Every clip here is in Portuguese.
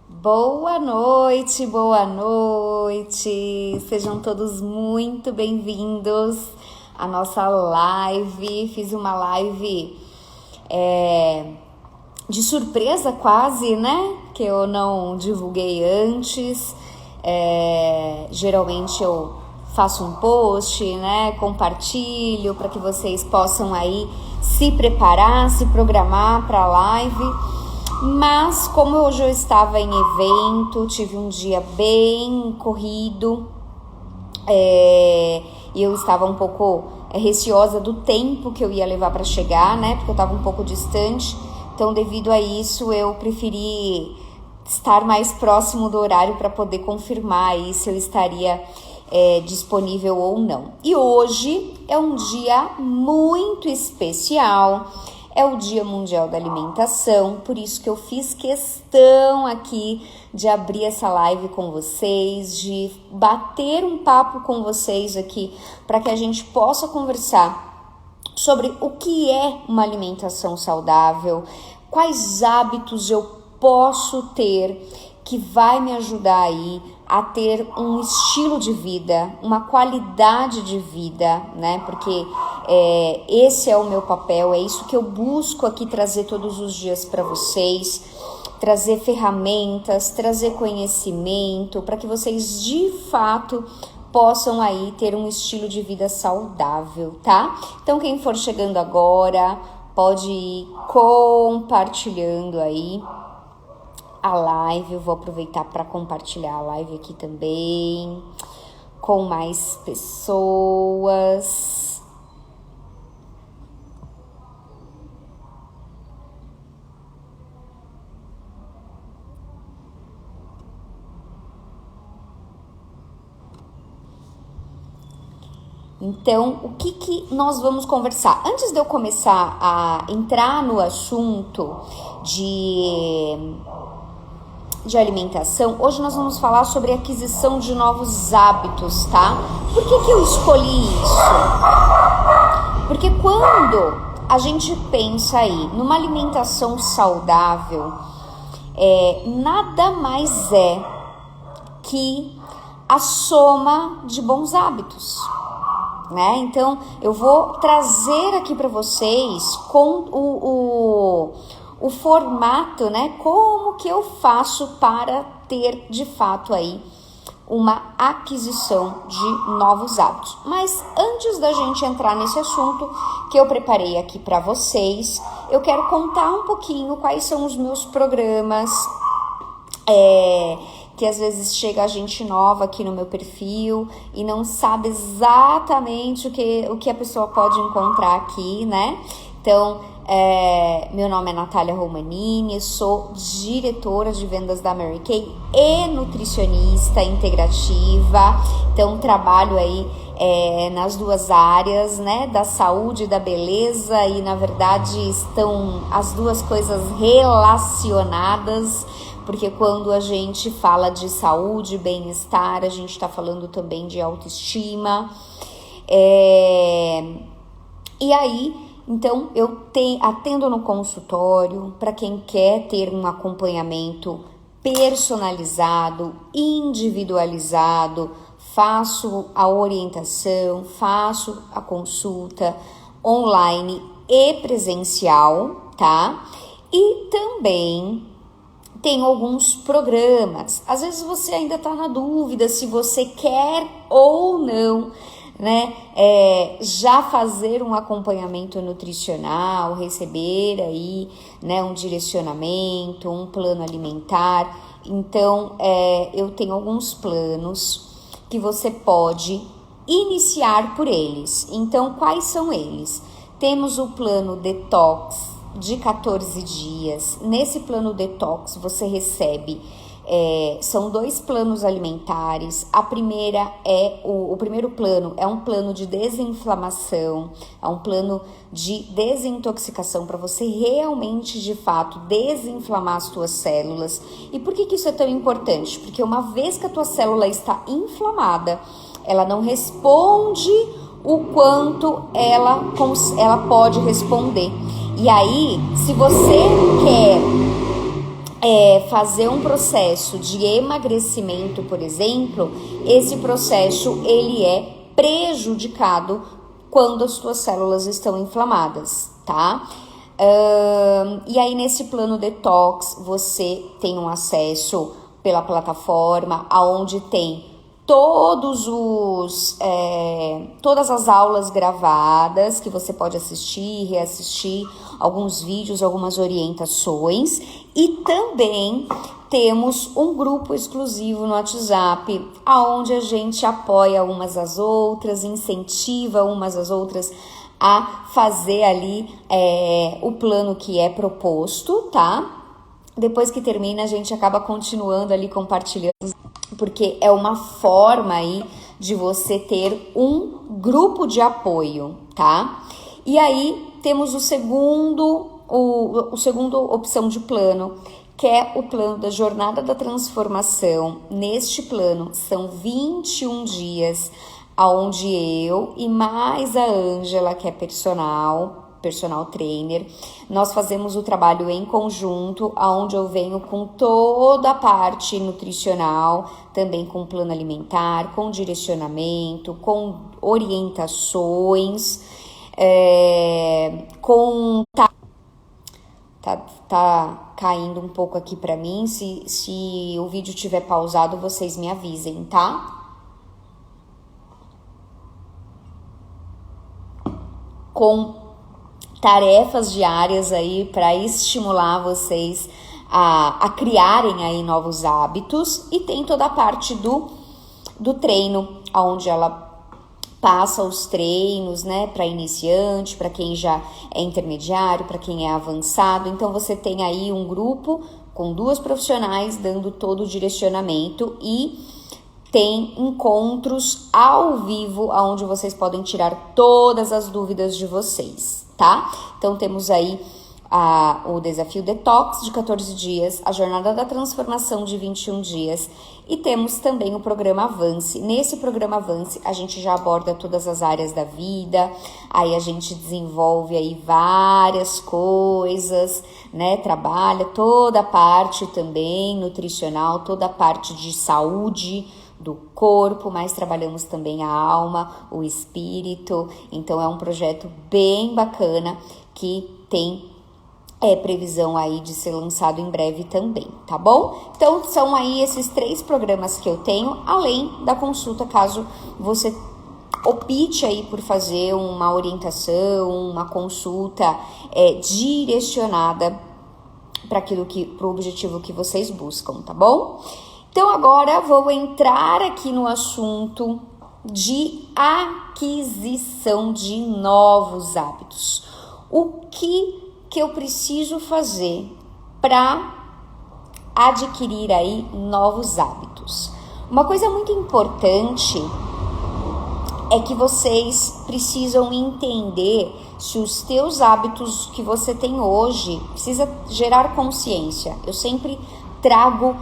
Boa noite, boa noite. Sejam todos muito bem-vindos à nossa live. Fiz uma live de surpresa quase, né? Que eu não divulguei antes. Geralmente eu faço um post, né? Compartilho para que vocês possam aí se preparar, se programar para a live. Mas como hoje eu estava em evento, tive um dia bem corrido e eu estava um pouco receosa do tempo que eu ia levar para chegar, né? Porque eu estava um pouco distante. Então, devido a isso, eu preferi estar mais próximo do horário para poder confirmar aí se eu estaria disponível ou não. E hoje é um dia muito especial. É o Dia Mundial da Alimentação, por isso que eu fiz questão aqui de abrir essa live com vocês, de bater um papo com vocês aqui, para que a gente possa conversar sobre o que é uma alimentação saudável, quais hábitos eu posso ter que vai me ajudar aí a ter um estilo de vida, uma qualidade de vida, né? Porque esse é o meu papel, é isso que eu busco aqui trazer todos os dias para vocês, trazer ferramentas, trazer conhecimento, para que vocês de fato possam aí ter um estilo de vida saudável, tá? Então quem for chegando agora, pode ir compartilhando aí a live. Eu vou aproveitar para compartilhar a live aqui também com mais pessoas. Então, o que nós vamos conversar? Antes de eu começar a entrar no assunto de alimentação, hoje nós vamos falar sobre aquisição de novos hábitos, tá? Por que eu escolhi isso? Porque quando a gente pensa aí numa alimentação saudável, nada mais é que a soma de bons hábitos, né? Então, eu vou trazer aqui para vocês com o formato, né? Como que eu faço para ter de fato aí uma aquisição de novos hábitos. Mas antes da gente entrar nesse assunto que eu preparei aqui para vocês, eu quero contar um pouquinho quais são os meus programas, que às vezes chega a gente nova aqui no meu perfil e não sabe exatamente o que a pessoa pode encontrar aqui, né? Então, meu nome é Natália Romanini, sou diretora de vendas da Mary Kay e nutricionista integrativa. Então, trabalho aí nas duas áreas, né? Da saúde e da beleza, e na verdade estão as duas coisas relacionadas, porque quando a gente fala de saúde, bem-estar, a gente está falando também de autoestima. E aí, então, eu atendo no consultório para quem quer ter um acompanhamento personalizado, individualizado, faço a orientação, faço a consulta online e presencial, tá? E também tem alguns programas. Às vezes você ainda está na dúvida se você quer ou não, né? Já fazer um acompanhamento nutricional, receber aí, né, um direcionamento, um plano alimentar. Então, eu tenho alguns planos que você pode iniciar por eles. Então, quais são eles? Temos o plano Detox de 14 dias. Nesse plano Detox você recebe, são 2 planos alimentares. A primeira o primeiro plano é um plano de desinflamação, é um plano de desintoxicação para você realmente, de fato, desinflamar as tuas células. E por que isso é tão importante? Porque uma vez que a tua célula está inflamada, ela não responde o quanto ela pode responder. E aí, se você quer fazer um processo de emagrecimento, por exemplo, esse processo ele é prejudicado quando as tuas células estão inflamadas, tá? E aí nesse plano detox você tem um acesso pela plataforma, aonde tem todas as aulas gravadas que você pode assistir, reassistir, alguns vídeos, algumas orientações, e também temos um grupo exclusivo no WhatsApp, aonde a gente apoia umas às outras, incentiva umas às outras a fazer ali o plano que é proposto, tá? Depois que termina, a gente acaba continuando ali compartilhando, porque é uma forma aí de você ter um grupo de apoio, tá? E aí temos o segundo opção de plano, que é o plano da Jornada da Transformação. Neste plano são 21 dias, onde eu e mais a Ângela, que é personal trainer, nós fazemos o trabalho em conjunto, onde eu venho com toda a parte nutricional, também com plano alimentar, com direcionamento, com orientações, Tá caindo um pouco aqui pra mim, se o vídeo tiver pausado, vocês me avisem, tá? Com tarefas diárias aí para estimular vocês a criarem aí novos hábitos, e tem toda a parte do treino, onde ela passa os treinos, né, para iniciante, para quem já é intermediário, para quem é avançado. Então você tem aí um grupo com 2 profissionais dando todo o direcionamento, e tem encontros ao vivo onde vocês podem tirar todas as dúvidas de vocês, tá? Então temos aí o desafio detox de 14 dias, a jornada da transformação de 21 dias, e temos também o programa Avance. Nesse programa Avance a gente já aborda todas as áreas da vida, aí a gente desenvolve aí várias coisas, né? Trabalha toda a parte também nutricional, toda a parte de saúde do corpo, mas trabalhamos também a alma, o espírito. Então é um projeto bem bacana que tem previsão aí de ser lançado em breve também, tá bom? Então são aí esses 3 programas que eu tenho, além da consulta, caso você opte aí por fazer uma orientação, uma consulta direcionada para o objetivo que vocês buscam, tá bom? Então agora vou entrar aqui no assunto de aquisição de novos hábitos. O que eu preciso fazer para adquirir aí novos hábitos? Uma coisa muito importante é que vocês precisam entender se os teus hábitos que você tem hoje precisa gerar consciência. Eu sempre trago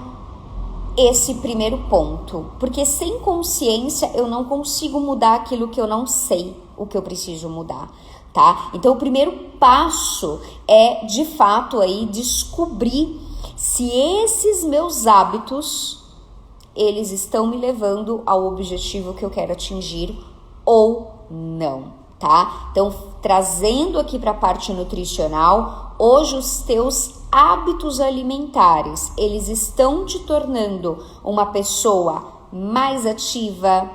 esse primeiro ponto, porque sem consciência eu não consigo mudar aquilo que eu não sei o que eu preciso mudar, tá? Então o primeiro passo é de fato aí descobrir se esses meus hábitos eles estão me levando ao objetivo que eu quero atingir ou não, tá? Então trazendo aqui para a parte nutricional, hoje os teus hábitos alimentares, eles estão te tornando uma pessoa mais ativa,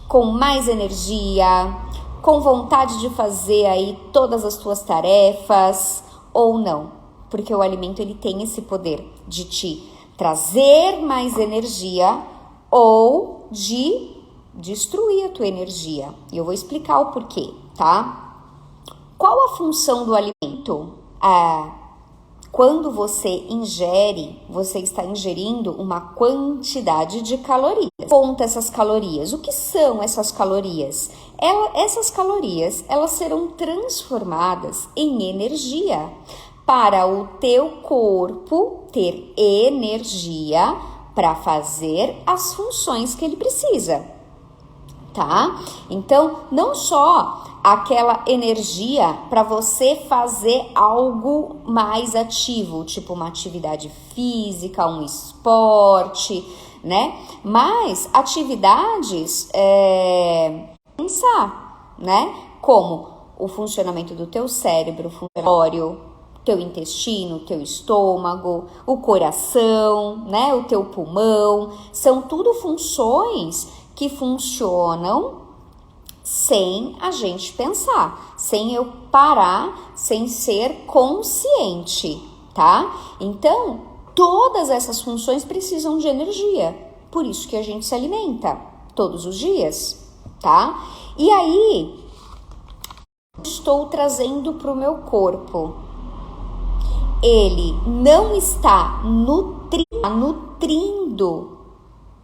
com mais energia, com vontade de fazer aí todas as tuas tarefas ou não? Porque o alimento ele tem esse poder de te trazer mais energia ou de destruir a tua energia. E eu vou explicar o porquê, tá? Qual a função do alimento? Quando você ingere, você está ingerindo uma quantidade de calorias. Conta essas calorias. O que são essas calorias? Essas calorias, elas serão transformadas em energia para o teu corpo ter energia para fazer as funções que ele precisa, tá? Então, não só aquela energia para você fazer algo mais ativo, tipo uma atividade física, um esporte, né? Mas atividades, pensar, né? Como o funcionamento do teu cérebro, teu intestino, teu estômago, o coração, né? O teu pulmão, são tudo funções que funcionam sem a gente pensar, sem eu parar, sem ser consciente, tá? Então, todas essas funções precisam de energia, por isso que a gente se alimenta todos os dias, tá? E aí, estou trazendo para o meu corpo, ele não está nutrindo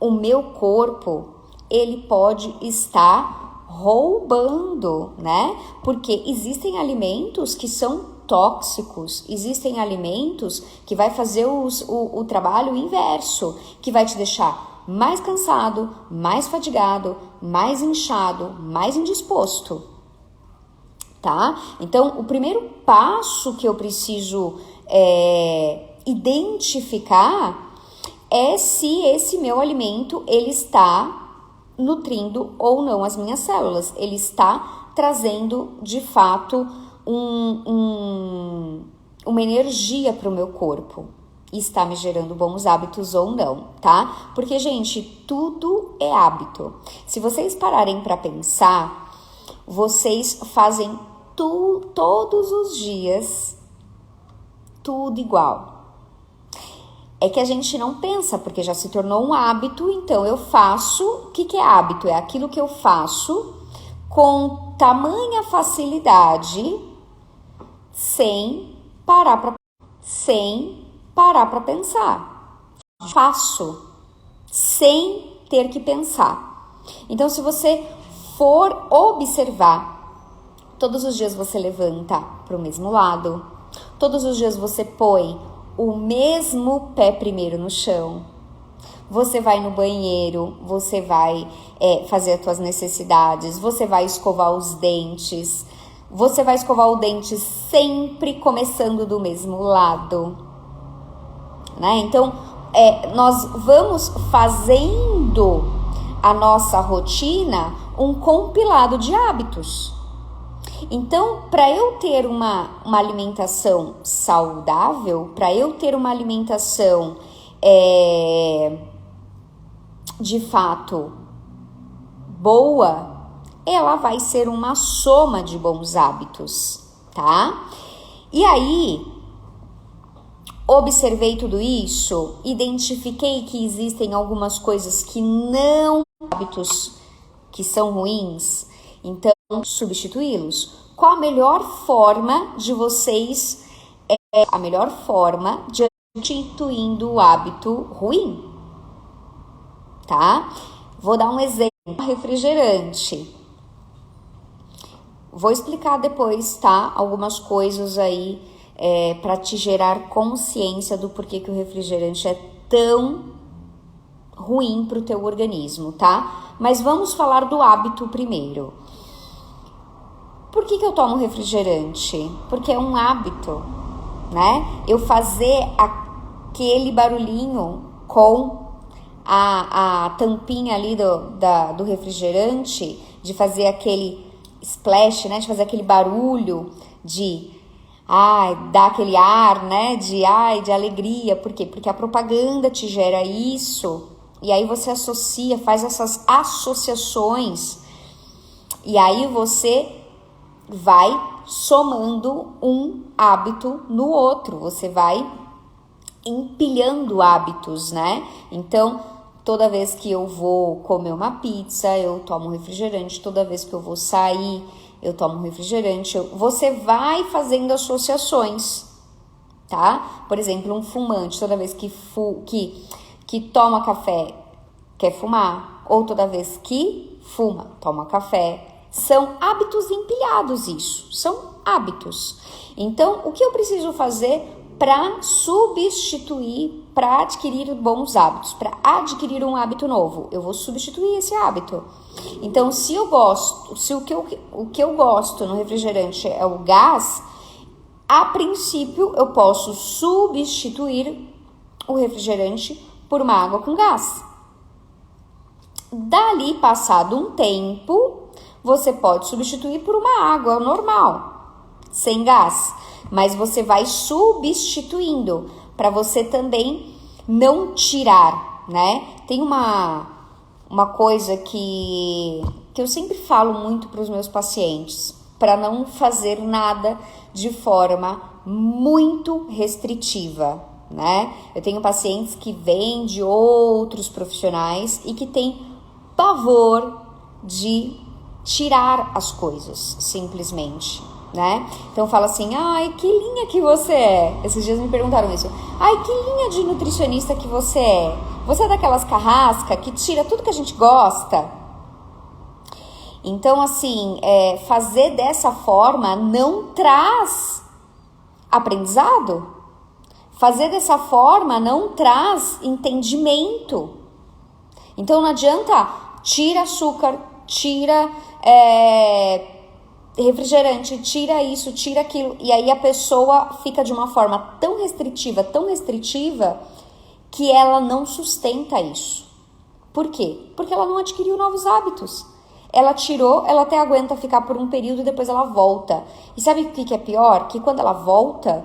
o meu corpo, ele pode estar roubando, né? Porque existem alimentos que são tóxicos, existem alimentos que vai fazer o trabalho inverso, que vai te deixar mais cansado, mais fadigado, mais inchado, mais indisposto, tá? Então, o primeiro passo que eu preciso identificar é se esse meu alimento, ele está nutrindo ou não as minhas células, ele está trazendo de fato uma energia para o meu corpo e está me gerando bons hábitos ou não, tá? Porque, gente, tudo é hábito. Se vocês pararem para pensar, vocês fazem todos os dias tudo igual. É que a gente não pensa, porque já se tornou um hábito, então eu faço... O que é hábito? É aquilo que eu faço com tamanha facilidade, sem parar para pensar. Faço, sem ter que pensar. Então, se você for observar, todos os dias você levanta para o mesmo lado, todos os dias você põe o mesmo pé primeiro no chão, você vai no banheiro, você vai fazer as suas necessidades, você vai escovar os dentes, você vai escovar o dente sempre começando do mesmo lado, né? Então, nós vamos fazendo a nossa rotina um compilado de hábitos. Então, para eu ter uma alimentação saudável, para eu ter uma alimentação de fato boa, ela vai ser uma soma de bons hábitos, tá? E aí, observei tudo isso, identifiquei que existem algumas coisas que não hábitos que são ruins, então substituí-los. Qual a melhor forma de vocês, a melhor forma de substituindo o hábito ruim, tá? Vou dar um exemplo, refrigerante. Vou explicar depois, tá? Algumas coisas aí para te gerar consciência do porquê que o refrigerante é tão ruim para o teu organismo, tá? Mas vamos falar do hábito primeiro. Por que eu tomo refrigerante? Porque é um hábito, né? Eu fazer aquele barulhinho com a tampinha ali do refrigerante, de fazer aquele splash, né? De fazer aquele barulho de dar aquele ar, né? De alegria. Por quê? Porque a propaganda te gera isso. E aí você associa, faz essas associações. E aí você vai somando um hábito no outro. Você vai empilhando hábitos, né? Então, toda vez que eu vou comer uma pizza, eu tomo refrigerante. Toda vez que eu vou sair, eu tomo refrigerante. Você vai fazendo associações, tá? Por exemplo, um fumante, toda vez que toma café, quer fumar. Ou toda vez que fuma, toma café. São hábitos empilhados isso. São hábitos. Então, o que eu preciso fazer para substituir, para adquirir bons hábitos, para adquirir um hábito novo. Eu vou substituir esse hábito. Então, se o que eu gosto no refrigerante é o gás, a princípio eu posso substituir o refrigerante por uma água com gás. Dali, passado um tempo, você pode substituir por uma água normal, sem gás. Mas você vai substituindo para você também não tirar, né? Tem uma coisa que eu sempre falo muito para os meus pacientes, para não fazer nada de forma muito restritiva, né? Eu tenho pacientes que vêm de outros profissionais e que têm pavor de tirar as coisas, simplesmente, né? Então fala assim, ai, que linha que você é? Esses dias me perguntaram isso. Ai, que linha de nutricionista que você é? Você é daquelas carrasca que tira tudo que a gente gosta? Então, assim, fazer dessa forma não traz aprendizado. Fazer dessa forma não traz entendimento. Então, não adianta tira açúcar, tira refrigerante, tira isso, tira aquilo. E aí a pessoa fica de uma forma tão restritiva, que ela não sustenta isso. Por quê? Porque ela não adquiriu novos hábitos. Ela tirou, ela até aguenta ficar por um período e depois ela volta. E sabe o que é pior? Que quando ela volta,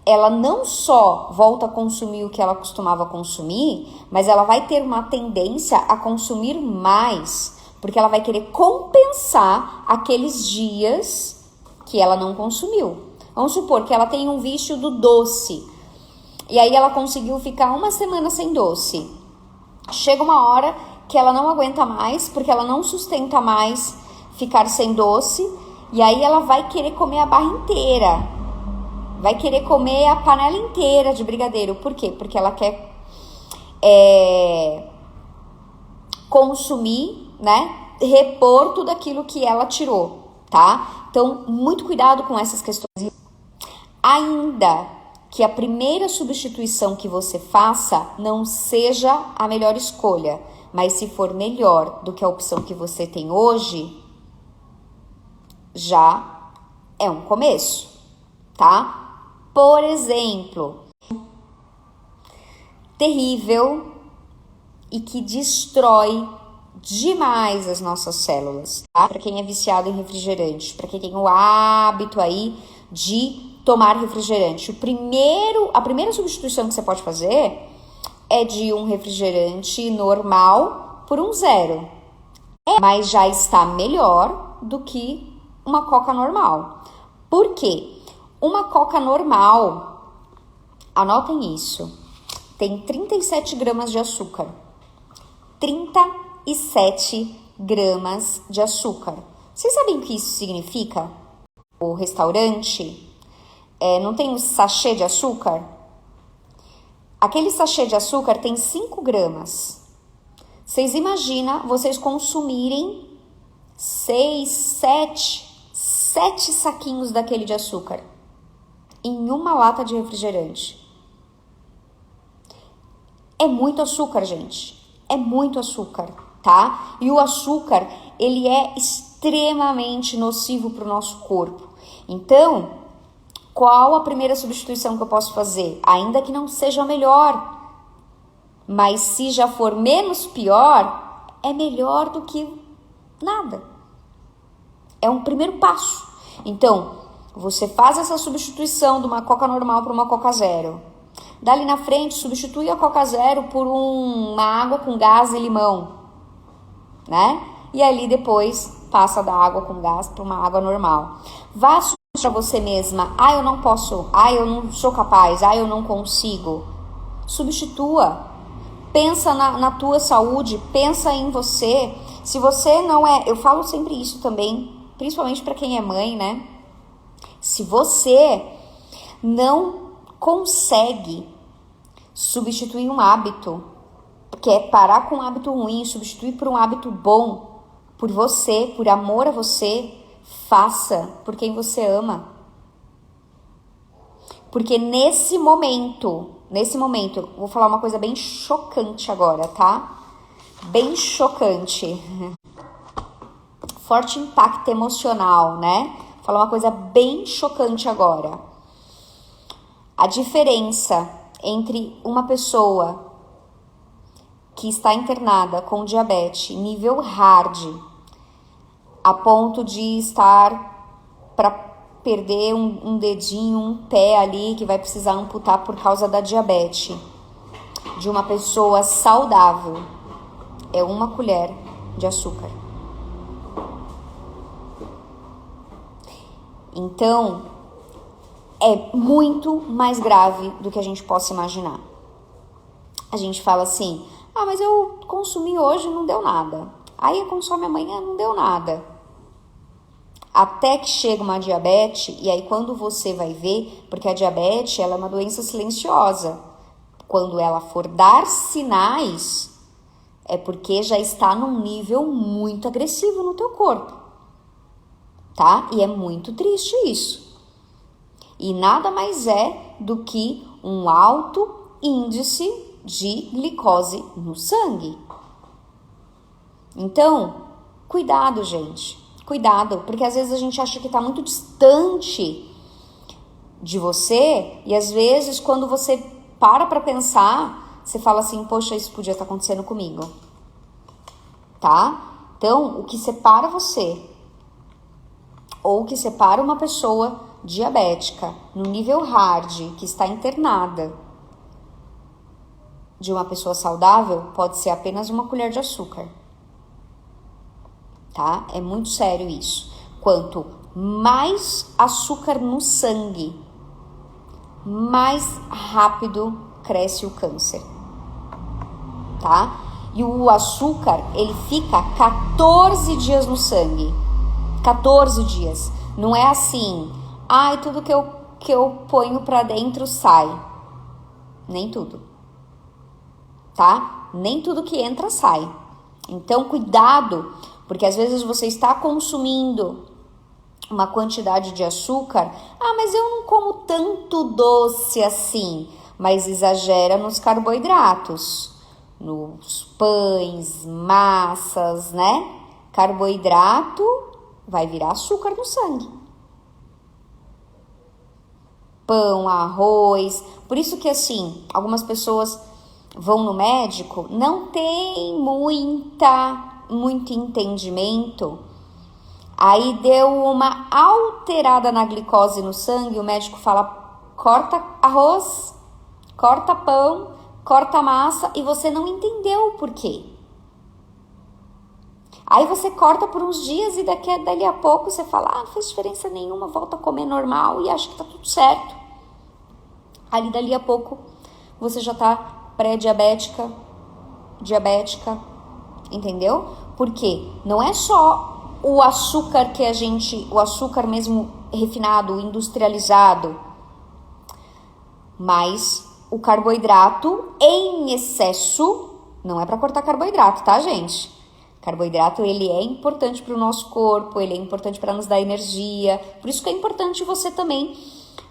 ela não só volta a consumir o que ela costumava consumir, mas ela vai ter uma tendência a consumir mais, porque ela vai querer compensar aqueles dias que ela não consumiu. Vamos supor que ela tem um vício do doce, e aí ela conseguiu ficar uma semana sem doce. Chega uma hora que ela não aguenta mais, porque ela não sustenta mais ficar sem doce, e aí ela vai querer comer a barra inteira. Vai querer comer a panela inteira de brigadeiro. Por quê? Porque ela quer consumir, né? Repor tudo aquilo que ela tirou, tá? Então, muito cuidado com essas questões. Ainda que a primeira substituição que você faça não seja a melhor escolha, mas se for melhor do que a opção que você tem hoje, já é um começo, tá? Por exemplo, terrível e que destrói demais as nossas células, tá? Para quem é viciado em refrigerante, para quem tem o hábito aí de tomar refrigerante. A primeira substituição que você pode fazer é de um refrigerante normal por um zero. Mas já está melhor do que uma Coca normal. Por quê? Uma Coca normal, anotem isso, tem 37 gramas de açúcar. 37 gramas de açúcar. Vocês sabem o que isso significa? O restaurante não tem um sachê de açúcar? Aquele sachê de açúcar tem 5 gramas. Vocês imaginam vocês consumirem 6, 7 saquinhos daquele de açúcar em uma lata de refrigerante. É muito açúcar, gente. É muito açúcar, tá? E o açúcar, ele é extremamente nocivo para o nosso corpo. Então, qual a primeira substituição que eu posso fazer? Ainda que não seja a melhor, mas se já for menos pior, é melhor do que nada. É um primeiro passo. Então, você faz essa substituição de uma Coca normal para uma Coca zero. Dali na frente, substitui a Coca zero por uma água com gás e limão, né? E ali depois passa da água com gás para uma água normal. Vá para você mesma, eu não posso, eu não sou capaz, eu não consigo. Substitua. Pensa na tua saúde, pensa em você. Se você não é, eu falo sempre isso também, principalmente para quem é mãe, né? Se você não consegue substituir um hábito, que é parar com um hábito ruim, substituir por um hábito bom, por você, por amor a você, faça por quem você ama. Porque nesse momento, vou falar uma coisa bem chocante agora, tá? Bem chocante. Forte impacto emocional, né? Vou falar uma coisa bem chocante agora. A diferença entre uma pessoa que está internada com diabetes nível hard, a ponto de estar para perder um dedinho, um pé ali, que vai precisar amputar por causa da diabetes, de uma pessoa saudável, é 1 colher de açúcar. Então, é muito mais grave do que a gente possa imaginar. A gente fala assim, mas eu consumi hoje, não deu nada. Aí eu consome amanhã, não deu nada. Até que chega uma diabetes, e aí quando você vai ver, porque a diabetes, ela é uma doença silenciosa. Quando ela for dar sinais, é porque já está num nível muito agressivo no teu corpo. Tá? E é muito triste isso. E nada mais é do que um alto índice de glicose no sangue. Então, cuidado, gente. Cuidado, porque às vezes a gente acha que está muito distante de você e às vezes quando você para pensar, você fala assim, poxa, isso podia estar acontecendo comigo. Tá? Então, o que separa você ou o que separa uma pessoa diabética no nível hard, que está internada, de uma pessoa saudável, pode ser apenas 1 colher de açúcar. Tá? É muito sério isso. Quanto mais açúcar no sangue, mais rápido cresce o câncer. Tá? E o açúcar, ele fica 14 dias no sangue. 14 dias. Não é assim, tudo que eu ponho pra dentro sai. Nem tudo. Tá? Nem tudo que entra sai. Então, cuidado, porque às vezes você está consumindo uma quantidade de açúcar. Mas eu não como tanto doce assim. Mas exagera nos carboidratos, nos pães, massas, né? Carboidrato vai virar açúcar no sangue. Pão, arroz. Por isso que assim, algumas pessoas vão no médico, não tem muito entendimento, aí deu uma alterada na glicose no sangue, o médico fala, corta arroz, corta pão, corta massa, e você não entendeu o porquê. Aí você corta por uns dias e dali a pouco você fala, não fez diferença nenhuma, volta a comer normal e acha que tá tudo certo. Ali dali a pouco você já tá pré-diabética, diabética, entendeu? Porque não é só o açúcar o açúcar mesmo refinado, industrializado, mas o carboidrato em excesso, não é para cortar carboidrato, tá, gente? Carboidrato, ele é importante para o nosso corpo, ele é importante para nos dar energia, por isso que é importante você também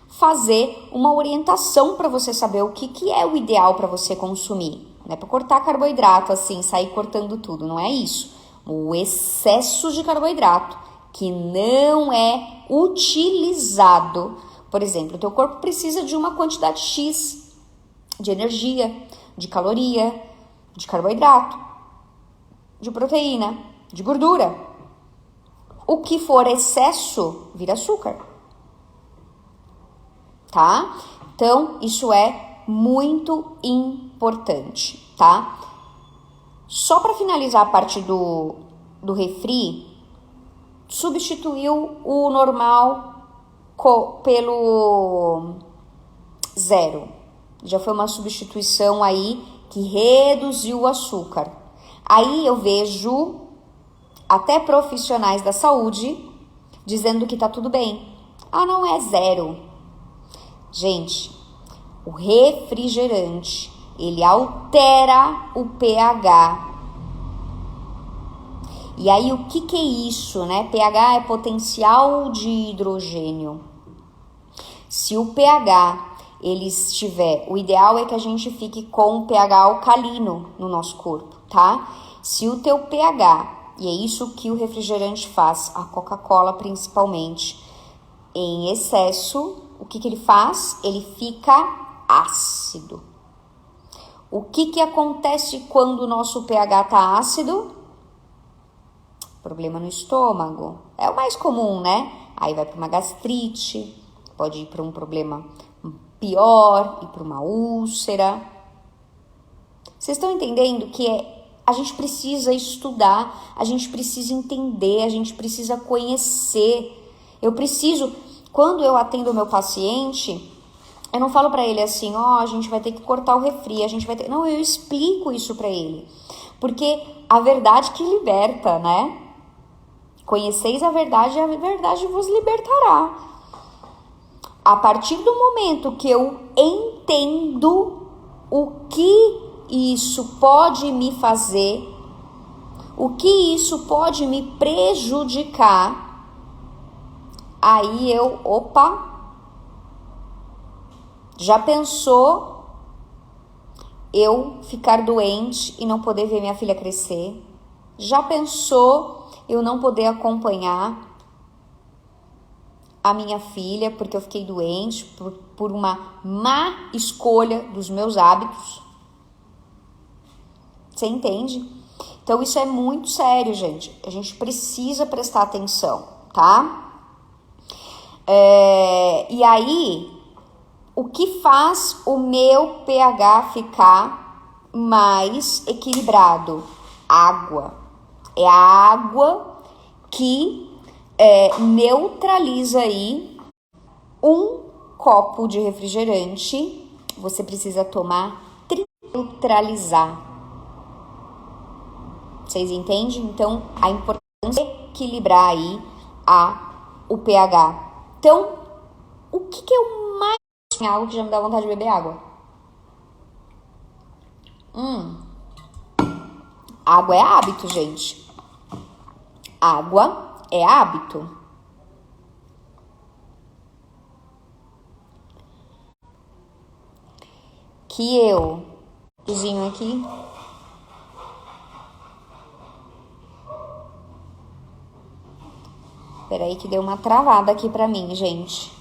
fazer uma orientação para você saber o que é o ideal para você consumir. Não é para cortar carboidrato assim, sair cortando tudo, não é isso. O excesso de carboidrato que não é utilizado. Por exemplo, o teu corpo precisa de uma quantidade X de energia, de caloria, de carboidrato, de proteína, de gordura. O que for excesso vira açúcar. Tá? Então, isso é muito importante, tá? Só para finalizar a parte do refri, substituiu o normal pelo zero. Já foi uma substituição aí que reduziu o açúcar. Aí eu vejo até profissionais da saúde dizendo que tá tudo bem. Não é zero. Gente, o refrigerante, ele altera o pH. E aí, o que é isso, né? pH é potencial de hidrogênio. Se o pH ele estiver... O ideal é que a gente fique com o pH alcalino no nosso corpo, tá? Se o teu pH, e é isso que o refrigerante faz, a Coca-Cola principalmente, em excesso, o que ele faz? Ele fica ácido. O que acontece quando o nosso pH tá ácido? Problema no estômago. É o mais comum, né? Aí vai para uma gastrite, pode ir para um problema pior, ir para uma úlcera. Vocês estão entendendo que a gente precisa estudar, a gente precisa entender, a gente precisa conhecer. Quando eu atendo o meu paciente, eu não falo pra ele assim, a gente vai ter que cortar o refri, Não, eu explico isso pra ele. Porque a verdade que liberta, né? Conheceis a verdade vos libertará. A partir do momento que eu entendo o que isso pode me fazer, o que isso pode me prejudicar, aí já pensou eu ficar doente e não poder ver minha filha crescer? Já pensou eu não poder acompanhar a minha filha porque eu fiquei doente por uma má escolha dos meus hábitos? Você entende? Então isso é muito sério, gente. A gente precisa prestar atenção, tá? E aí, o que faz o meu pH ficar mais equilibrado? Água. É a água que neutraliza aí um copo de refrigerante. Você precisa tomar, neutralizar. Vocês entendem? Então, a importância é equilibrar aí o pH. Então, o que é o mais... Algo que já me dá vontade de beber água. Água é hábito, gente. Água é hábito. Que eu... Cozinho aqui... Peraí que deu uma travada aqui pra mim, gente.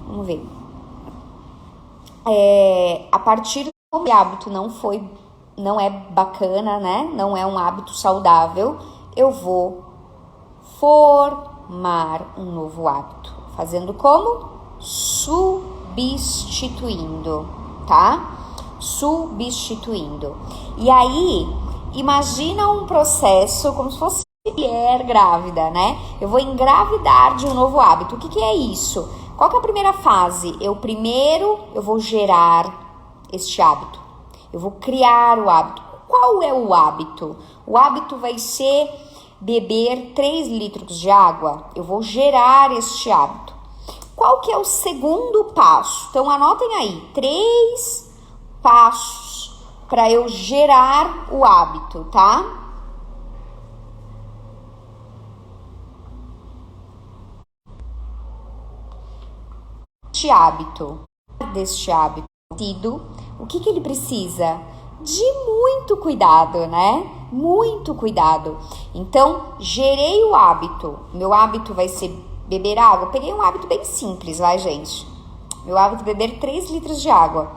Vamos ver. A partir do hábito não é bacana, né? Não é um hábito saudável. Eu vou formar um novo hábito. Fazendo como? Substituindo, tá? Substituindo. E aí, imagina um processo como se fosse mulher grávida, né? Eu vou engravidar de um novo hábito. O que é isso? Qual que é a primeira fase? Eu vou gerar este hábito. Eu vou criar o hábito. Qual é o hábito? O hábito vai ser beber 3 litros de água. Eu vou gerar este hábito. Qual que é o segundo passo? Então, anotem aí. 3 passos para eu gerar o hábito, tá? Deste hábito, o que ele precisa? De muito cuidado, né? Muito cuidado. Então, gerei o hábito. Meu hábito vai ser beber água. Peguei um hábito bem simples, vai, gente? Meu hábito é beber 3 litros de água.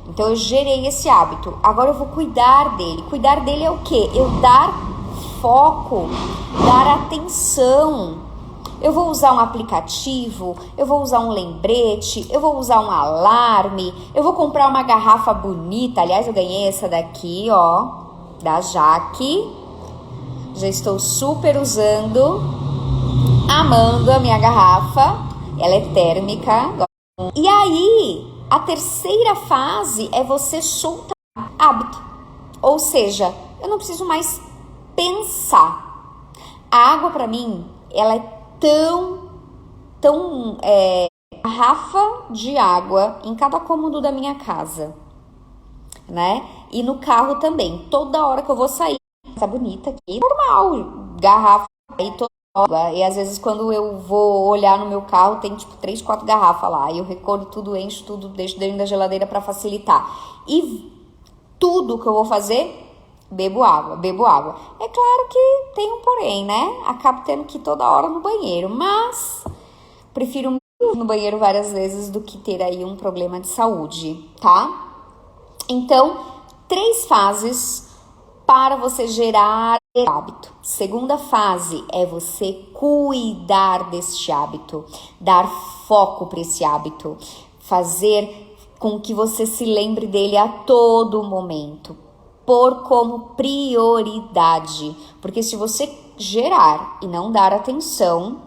Então, eu gerei esse hábito. Agora, eu vou cuidar dele. Cuidar dele é o quê? Eu dar foco, dar atenção. Eu vou usar um aplicativo, eu vou usar um lembrete, eu vou usar um alarme, eu vou comprar uma garrafa bonita. Aliás, eu ganhei essa daqui, ó, da Jaque. Já estou super usando, amando a minha garrafa. Ela é térmica. E aí, a terceira fase é você soltar hábito. Ou seja, eu não preciso mais pensar. A água, pra mim, ela é garrafa de água em cada cômodo da minha casa, né? E no carro também. Toda hora que eu vou sair, tá bonita aqui, normal, garrafa aí toda hora. E às vezes quando eu vou olhar no meu carro, tem tipo 3, 4 garrafas lá. E eu recolho tudo, encho tudo, deixo dentro da geladeira para facilitar. E tudo que eu vou fazer, bebo água. É claro que tem um porém, né? Acabo tendo que ir toda hora no banheiro, mas prefiro ir no banheiro várias vezes do que ter aí um problema de saúde, tá? Então, 3 fases para você gerar hábito. Segunda fase é você cuidar deste hábito, dar foco para esse hábito, fazer com que você se lembre dele a todo momento, pôr como prioridade, porque se você gerar e não dar atenção,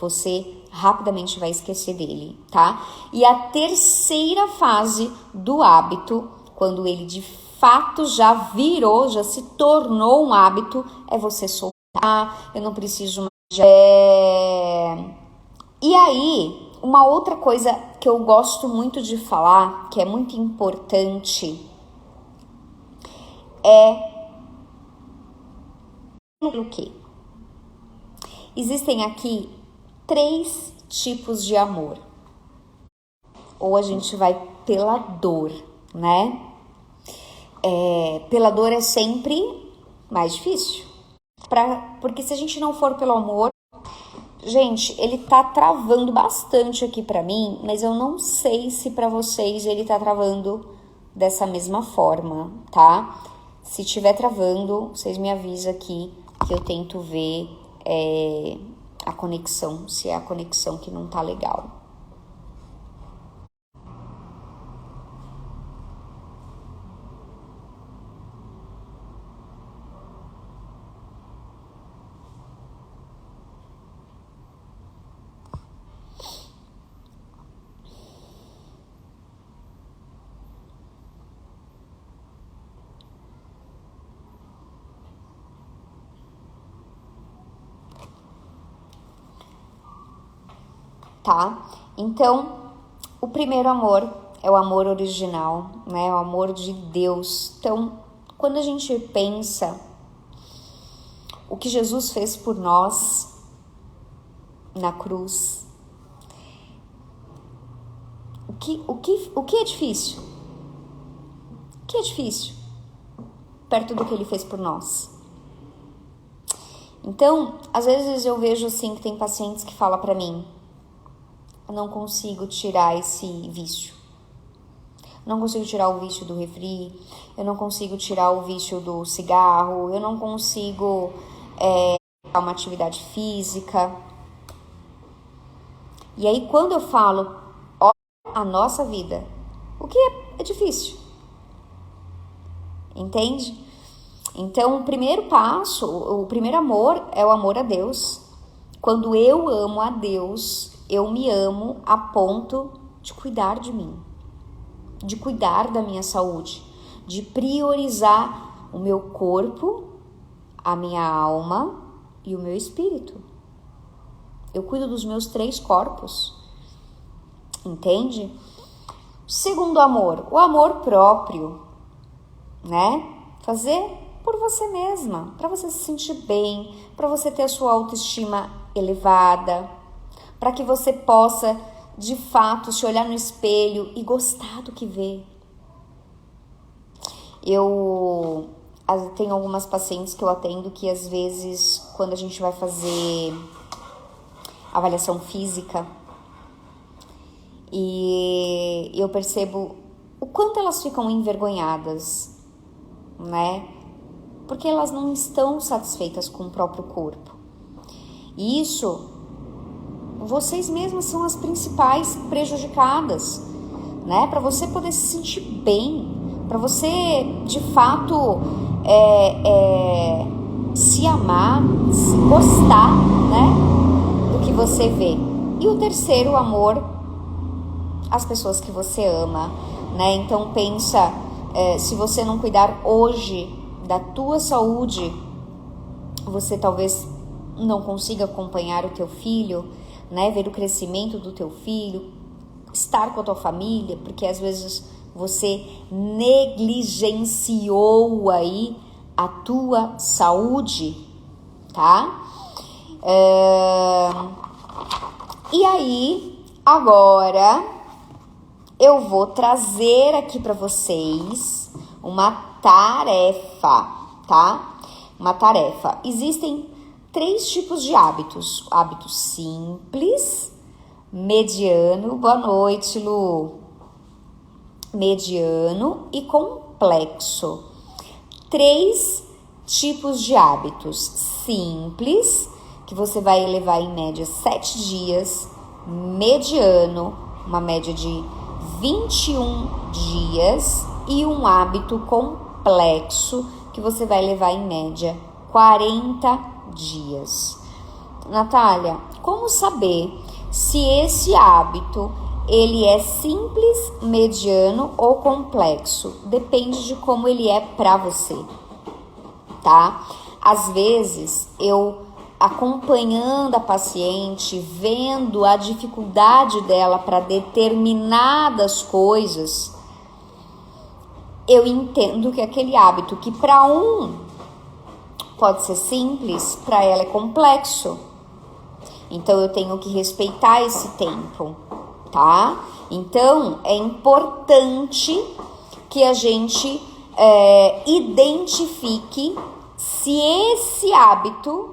você rapidamente vai esquecer dele, tá? E a terceira fase do hábito, quando ele de fato já virou, já se tornou um hábito, é você soltar, eu não preciso mais. E aí, uma outra coisa que eu gosto muito de falar, que é muito importante, é o quê? Existem aqui 3 tipos de amor. Ou a gente vai pela dor, né? Pela dor é sempre mais difícil. Porque se a gente não for pelo amor, gente, ele tá travando bastante aqui pra mim, mas eu não sei se pra vocês ele tá travando dessa mesma forma, tá? Se tiver travando, vocês me avisam aqui que eu tento ver a conexão, se é a conexão que não tá legal. Tá? Então, o primeiro amor é o amor original, né? O amor de Deus. Então, quando a gente pensa o que Jesus fez por nós na cruz, o que é difícil? O que é difícil perto do que ele fez por nós? Então, às vezes eu vejo assim que tem pacientes que falam pra mim: eu não consigo tirar esse vício. Eu não consigo tirar o vício do refri, eu não consigo tirar o vício do cigarro, eu não consigo uma atividade física. E aí quando eu falo, olha a nossa vida, o que é difícil? Entende? Então o primeiro passo, o primeiro amor é o amor a Deus. Quando eu amo a Deus, eu me amo a ponto de cuidar de mim, de cuidar da minha saúde, de priorizar o meu corpo, a minha alma e o meu espírito. Eu cuido dos meus 3 corpos, entende? Segundo amor, o amor próprio, né? Fazer por você mesma, para você se sentir bem, para você ter a sua autoestima elevada, para que você possa, de fato, se olhar no espelho e gostar do que vê. Eu tenho algumas pacientes que eu atendo que, às vezes, quando a gente vai fazer avaliação física, e eu percebo o quanto elas ficam envergonhadas, né? Porque elas não estão satisfeitas com o próprio corpo. E isso, vocês mesmas são as principais prejudicadas, né? Para você poder se sentir bem, para você, de fato, se amar, gostar, né? Do que você vê. E o terceiro amor, as pessoas que você ama, né? Então pensa, se você não cuidar hoje da tua saúde, você talvez não consiga acompanhar o teu filho, né? Ver o crescimento do teu filho, estar com a tua família, porque às vezes você negligenciou aí a tua saúde, tá? E aí, agora eu vou trazer aqui para vocês uma tarefa, tá? Uma tarefa. Existem 3 tipos de hábitos: hábito simples, mediano, boa noite, Lu, mediano e complexo. 3 tipos de hábitos: simples, que você vai levar em média 7 dias, mediano, uma média de 21 dias, e um hábito complexo, que você vai levar em média 40 dias. Natália, como saber se esse hábito ele é simples, mediano ou complexo? Depende de como ele é para você, tá? Às vezes, eu acompanhando a paciente, vendo a dificuldade dela para determinadas coisas, eu entendo que aquele hábito que para um pode ser simples, para ela é complexo. Então, eu tenho que respeitar esse tempo, tá? Então, é importante que a gente identifique se esse hábito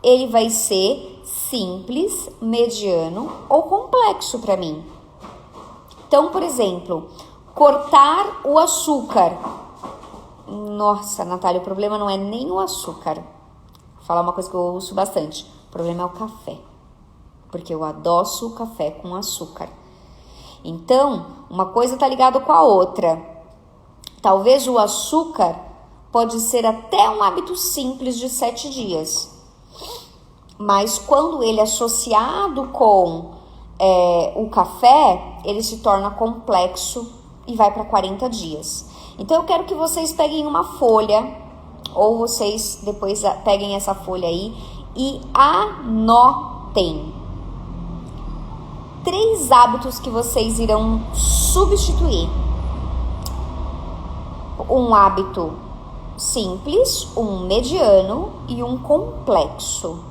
ele vai ser simples, mediano ou complexo para mim. Então, por exemplo, cortar o açúcar. Nossa, Natália, o problema não é nem o açúcar. Vou falar uma coisa que eu ouço bastante. O problema é o café. Porque eu adoço o café com açúcar. Então, uma coisa tá ligada com a outra. Talvez o açúcar pode ser até um hábito simples de 7 dias. Mas quando ele é associado com o café, ele se torna complexo e vai para 40 dias. Então, eu quero que vocês peguem uma folha, ou vocês depois peguem essa folha aí e anotem 3 hábitos que vocês irão substituir. Um hábito simples, um mediano e um complexo,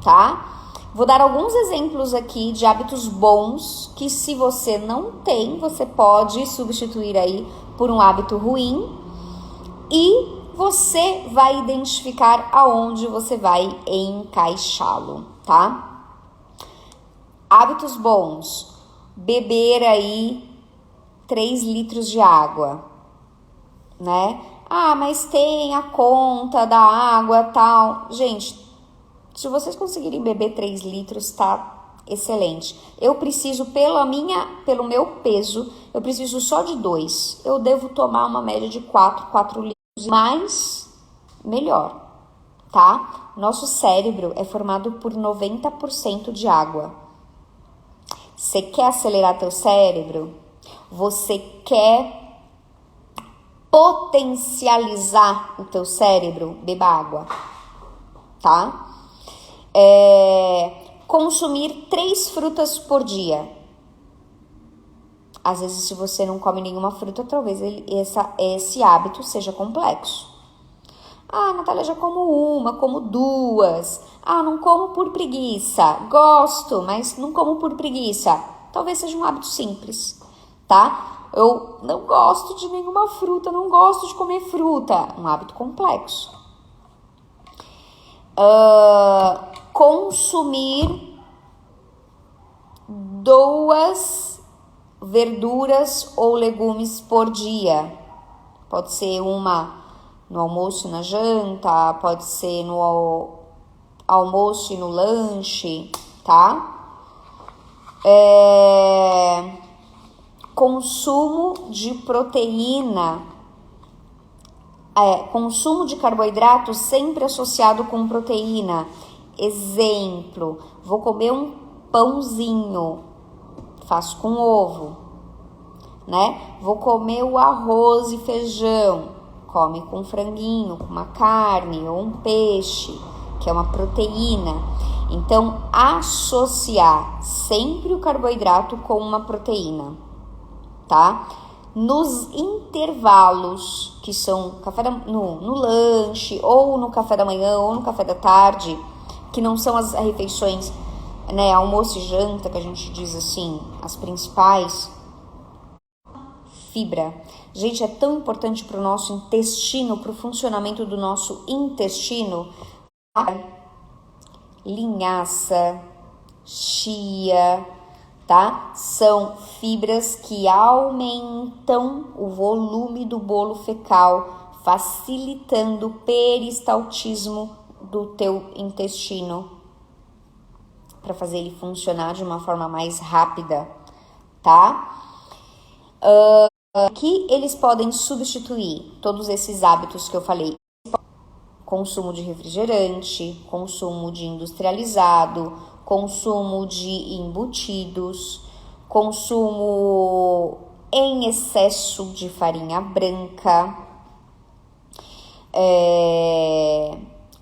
tá? Vou dar alguns exemplos aqui de hábitos bons que, se você não tem, você pode substituir aí por um hábito ruim, e você vai identificar aonde você vai encaixá-lo, tá? Hábitos bons: beber aí 3 litros de água, né? Ah, mas tem a conta da água, tal. Gente, se vocês conseguirem beber 3 litros, tá excelente. Eu preciso, pelo meu peso, eu preciso só de 2. Eu devo tomar uma média de 4 litros, mais melhor, tá? Nosso cérebro é formado por 90% de água. Você quer acelerar teu cérebro? Você quer potencializar o teu cérebro? Beba água, tá? Consumir 3 frutas por dia. Às vezes, se você não come nenhuma fruta, talvez esse hábito seja complexo. Ah, Natália, já como uma, como 2. Ah, não como por preguiça. Gosto, mas não como por preguiça. Talvez seja um hábito simples, tá? Eu não gosto de nenhuma fruta, não gosto de comer fruta. Um hábito complexo. Consumir 2 verduras ou legumes por dia. Pode ser uma no almoço e na janta, pode ser no almoço e no lanche, tá? Consumo de proteína, consumo de carboidrato sempre associado com proteína. Exemplo, vou comer um pãozinho, faço com ovo, né? Vou comer o arroz e feijão, come com franguinho, com uma carne ou um peixe, que é uma proteína. Então, associar sempre o carboidrato com uma proteína, tá? nos intervalos, que são no lanche, ou no café da manhã, ou no café da tarde, que não são as refeições, né, almoço e janta, que a gente diz assim, as principais. Fibra. Gente, é tão importante para o nosso intestino, para o funcionamento do nosso intestino. Linhaça, chia, tá? São fibras que aumentam o volume do bolo fecal, facilitando o peristaltismo do teu intestino, para fazer ele funcionar de uma forma mais rápida, tá? Que eles podem substituir todos esses hábitos que eu falei. Consumo de refrigerante, consumo de industrializado, consumo de embutidos, consumo em excesso de farinha branca,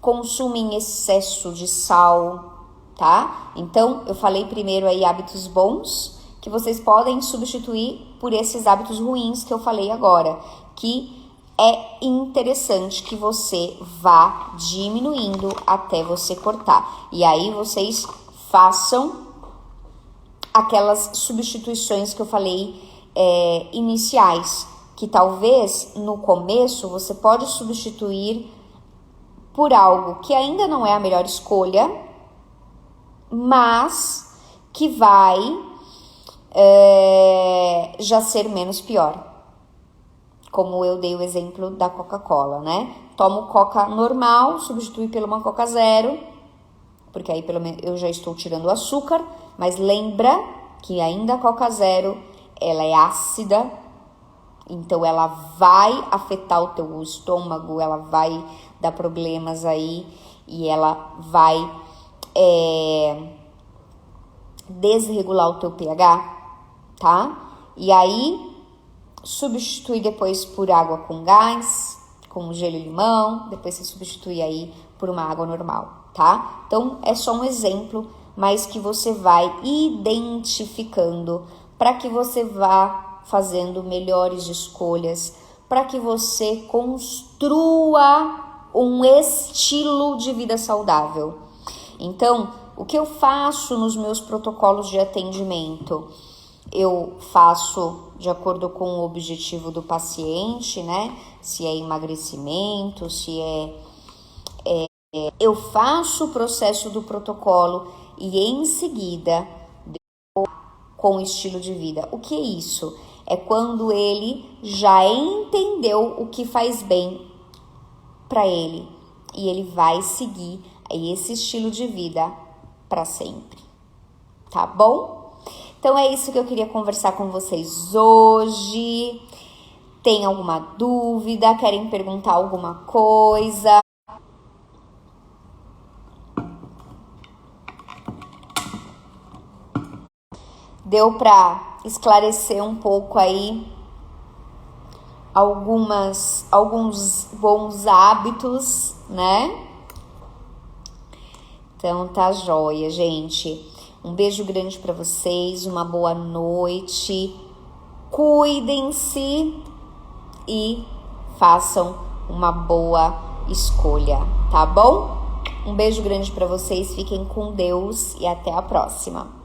consumo em excesso de sal, tá? Então, eu falei primeiro aí hábitos bons, que vocês podem substituir por esses hábitos ruins que eu falei agora, que é interessante que você vá diminuindo até você cortar. E aí vocês façam aquelas substituições que eu falei iniciais, que talvez no começo você pode substituir por algo que ainda não é a melhor escolha, mas que vai já ser menos pior. Como eu dei o exemplo da Coca-Cola, né? Tomo Coca normal, substitui por uma Coca Zero, porque aí pelo menos eu já estou tirando o açúcar, mas lembra que ainda a Coca Zero, ela é ácida, então ela vai afetar o teu estômago, ela vai dar problemas aí e ela vai desregular o teu pH, tá? E aí substitui depois por água com gás, com gelo e limão, depois você substitui aí por uma água normal, tá? Então, é só um exemplo, mas que você vai identificando para que você vá fazendo melhores escolhas, para que você construa um estilo de vida saudável. Então, o que eu faço nos meus protocolos de atendimento? Eu faço de acordo com o objetivo do paciente, né? Se é emagrecimento, se eu faço o processo do protocolo e em seguida com o estilo de vida. O que é isso? É quando ele já entendeu o que faz bem para ele e ele vai seguir esse estilo de vida para sempre, tá bom? Então é isso que eu queria conversar com vocês hoje. Tem alguma dúvida? Querem perguntar alguma coisa? Deu para esclarecer um pouco aí alguns bons hábitos, né? Então tá joia, gente. Um beijo grande para vocês, uma boa noite. Cuidem-se e façam uma boa escolha, tá bom? Um beijo grande para vocês, fiquem com Deus e até a próxima.